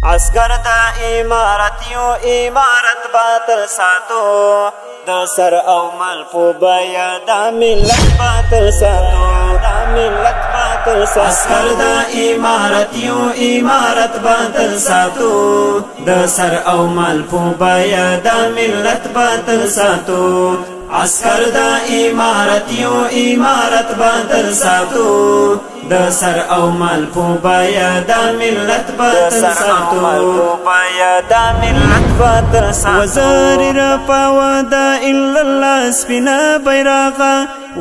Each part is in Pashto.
عسكر دا امارت یو امارت باطل ساتو د سر او مال په بیا دا ملت باطل ساتو دا ملت باطل ساتو عسكر دا امارت یو امارت باطل ساتو د سر او مال په بیا دا ملت باطل ساتو عسكر دا امارت یو امارت باطل ساتو د سر او مال په بیا دا ملت باطل ساتو بیا دا ملت باطل ساتو وزار را پاو دا الا الله سپینا بیراغا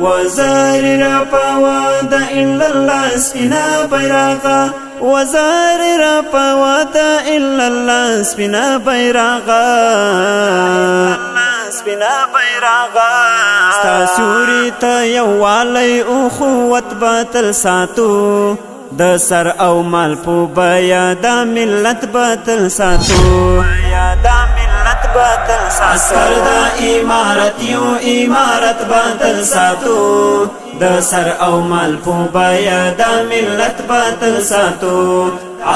وزار را پاو دا الا الله سپینا بیراغا وزار را پاو دا الا الله سپینا بیراغا سپینا بیراغا ستا سیوری ته یووالی اخوت باطل ساتو د سر او مال په بیا دا ملت باطل ساتو بیا دا ملت باطل ساتو عسكر دا امارت یو امارت باطل ساتو د سر او مال په بیا دا ملت باطل ساتو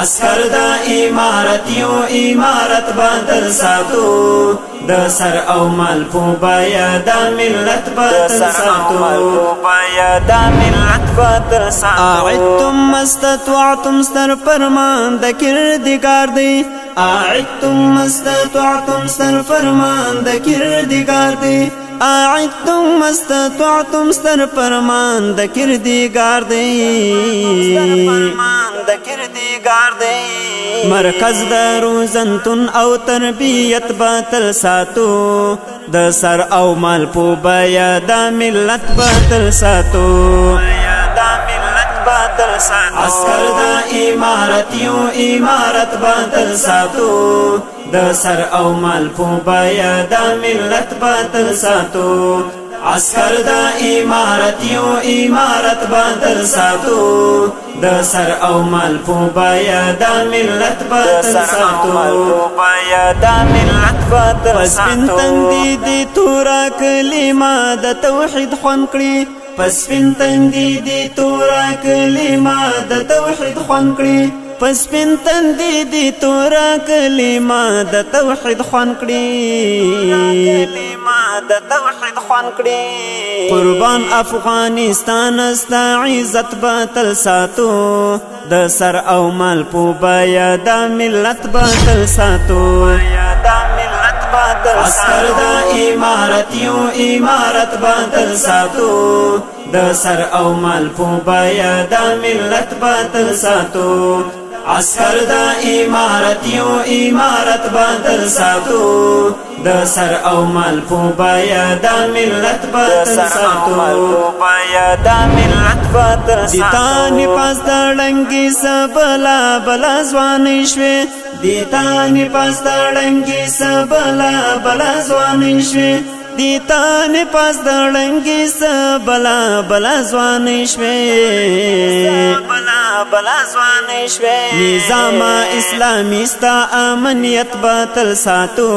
عسكر دا امارت یو امارت باطل ساتو د سر او مال په بیا دا ملت باطل ساتو بیا دا ملت باطل ساتو اعدتم استطعتم ستر فرمان د کردگار دی اعدتم استطعتم ستر فرمان د کردگار دی اعدتم استطعتم ستر فرمان د کردگار دی فرمان د کردگار دی مرکز د روزنتون او تربیت باطل ساتو د سر او مال په بیا دا ملت باطل ساتو بیا دا ملت باطل ساتو عسكر دا امارت یو امارت باطل ساتو د سر او مال په بیا دا ملت باطل ساتو عسكر دا امارت یو امارت باطل ساتو د سر او مال په بیا دا ملت باطل ساتو بیا دا ملت باطل ساتو پس بنتنگ دی تورا کلمه د توحید خوان کړي پس بنتنگ دی تورا کلمه د توحید خوان کړي پس بنتنگ دی تورا کلمه د توحید خوان کړي کلمه د توحید خوان کړي قربان افغانستان استا عزت باطل ساتو د سر او مال په بیا دا ملت باطل ساتو بیا دا ملت باطل عسكر دا امارت یو امارت باطل ساتو د سر او مال په بیا دا ملت باطل ساتو عسكر دا امارت یو امارت باطل ساتو د سر او مال په بیا دا ملت باطل ساتو بیا دا ملت باطل ساتو دیتانی پاس دړنګي سبلا بلا ځواني شوي دیتانی پاس دړنګي سبلا بلا ځواني شوي دیتانی پاس دړنګي سبلا بلا ځواني شوي بلا بلا ځواني شوي نظام اسلامي ستا امنیت باطل ساتو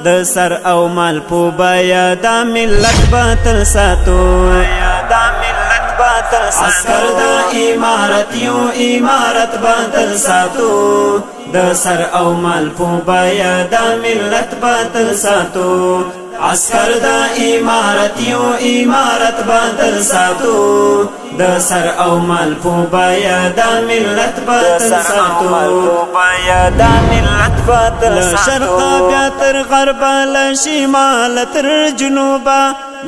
د سر او مال په بیا دا ملت باطل ساتو بیا دا ملت باطل ساتو عسكر دا امارت یو امارت باطل ساتو د سر او مال په بیا دا ملت باطل ساتو عسكر دا امارت یو امارت باطل ساتو د سر او مال په بیا دا ملت باطل ساتو بیا دا ملت باطل ساتو شرق بیا تر غرب ل شمال تر جنوب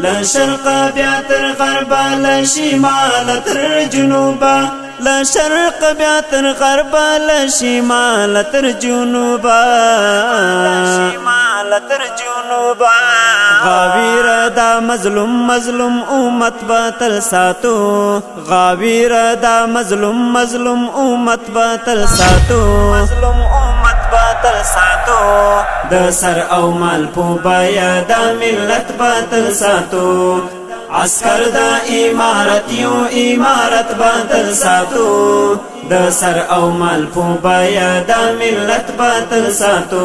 ل شرق بیا تر غرب ل شمال تر جنوب ل شرق بیا تر غرب ل شمال تر جنوب شمال تر جنوب غاویر دا مظلوم مظلوم امت باطل ساتو غاویر دا مظلوم مظلوم امت باطل ساتو مظلوم امت باطل ساتو د سر او مال په بیا دا ملت باطل ساتو عسكر دا امارت یو امارت باطل ساتو د سر او مال په بیا دا ملت باطل ساتو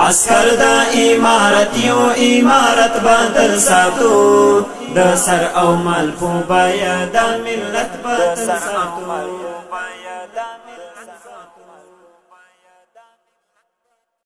عسكر دا امارت یو امارت باطل ساتو د سر او مال په بیا دا ملت باطل ساتو